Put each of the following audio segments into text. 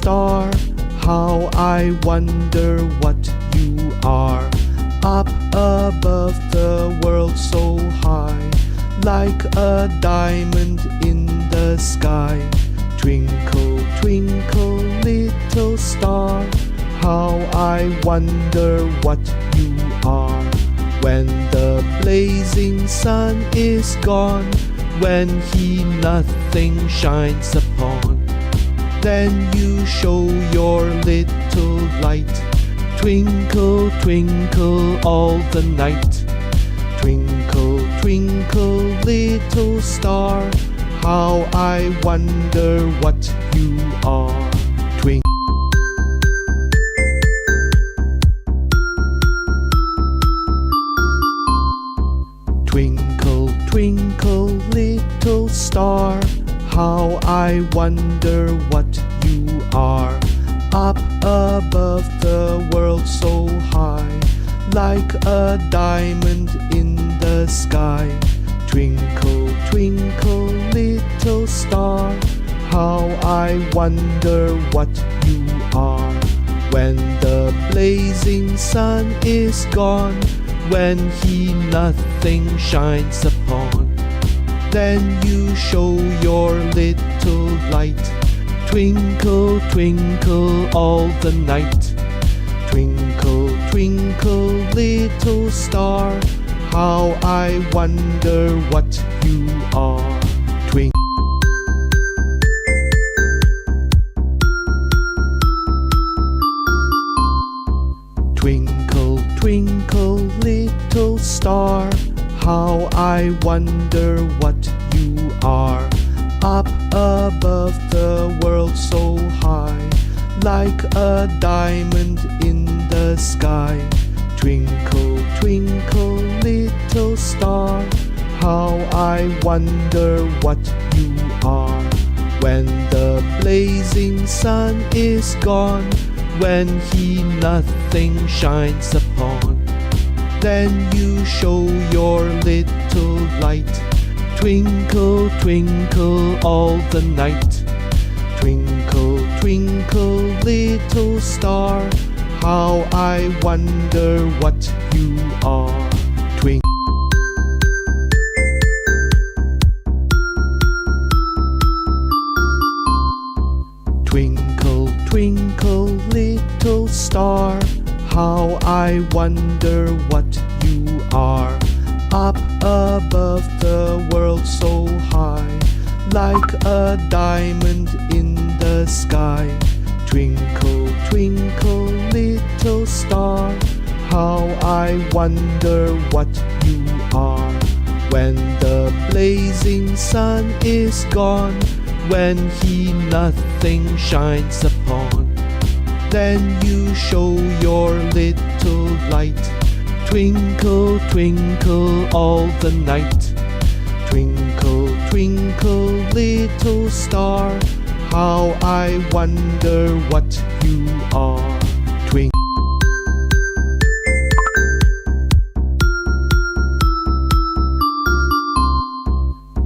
star, how I wonder what you are. Up above the world so high, like a diamond in the sky. Twinkle, twinkle, little star, how I wonder what you are. When the blazing sun is gone, when he nothing shines upon, then you show your little light. Twinkle, twinkle all the night. Twinkle, twinkle, little star, how I wonder what you are. Twinkle. Twinkle, twinkle, little star, how I wonder what you are. Up above the world so high, like a diamond in the sky. Twinkle, twinkle, little star, how I wonder what you are. When the blazing sun is gone, when he nothing shines upon, then you show your little light. Twinkle, twinkle all the night. Twinkle, twinkle, little star, how I wonder what you are. Twinkle. Twinkle, twinkle, little star, how I wonder what you are. Up above the world so high, like a diamond in the sky. Twinkle, twinkle, little star, how I wonder what you are. When the blazing sun is gone, when he nothing shines upon, then you show your little light. Twinkle, twinkle all the night. Twinkle, twinkle, little star, how I wonder what you are. Twinkle. Twinkle, twinkle, little star, how I wonder what you are. Up above the world so high, like a diamond in the sky. Twinkle, twinkle, little star, how I wonder what you are. When the blazing sun is gone, when he nothing shines upon, then you show your little light. Twinkle, twinkle all the night. Twinkle, twinkle, little star, how I wonder what you are. Twinkle.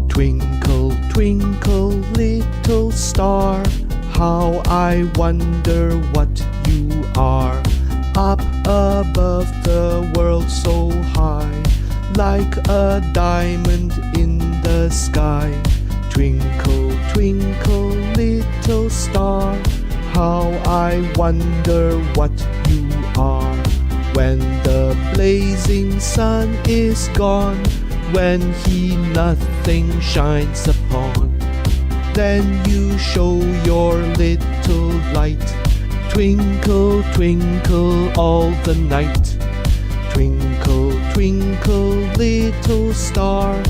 Twinkle, twinkle, little star, how I wonder what you are. Up above the world so high, like a diamond in the sky. Twinkle, twinkle, little star, how I wonder what you are. When the blazing sun is gone, when he nothing shines upon, then you show your little light. Twinkle, twinkle all the night. Twinkle, twinkle, little star,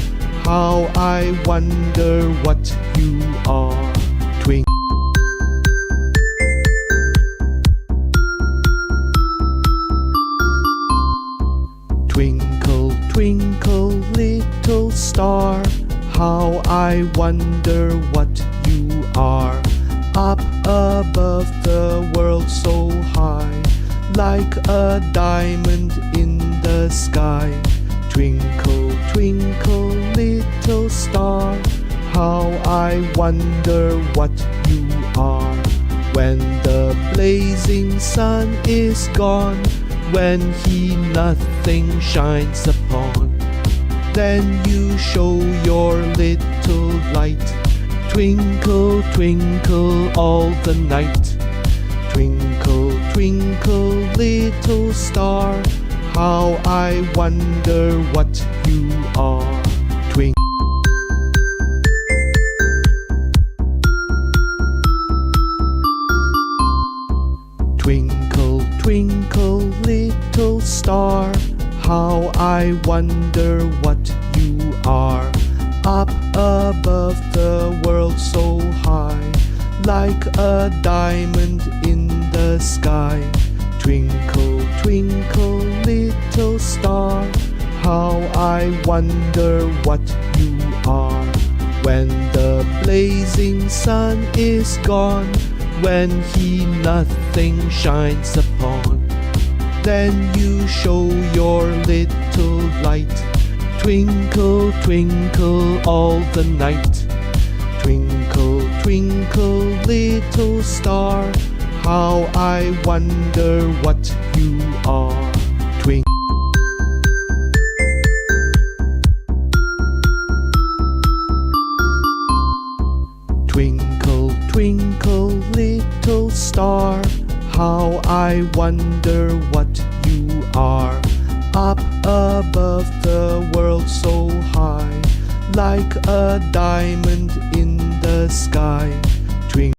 how I wonder what you are. Twinkle. Twinkle, twinkle, little star, how I wonder what you are. Up above the world so high, like a diamond in the sky. Twinkle, twinkle, little star, how I wonder what you are. When the blazing sun is gone, when he nothing shines upon, then you show your little light. Twinkle, twinkle all the night. Twinkle, twinkle little star, how I wonder what you are. Twinkle, twinkle little star, how I wonder what you are. Up above the world so high, like a diamond in the sky. Twinkle, twinkle little star, how I wonder what you are. When the blazing sun is gone, when he nothing shines upon, then you show your little light. Twinkle, twinkle all the night. Twinkle, twinkle little star, how I wonder what you are. Twinkle, twinkle little star, how I wonder what you are. Up above the world so high, like a diamond in the sky.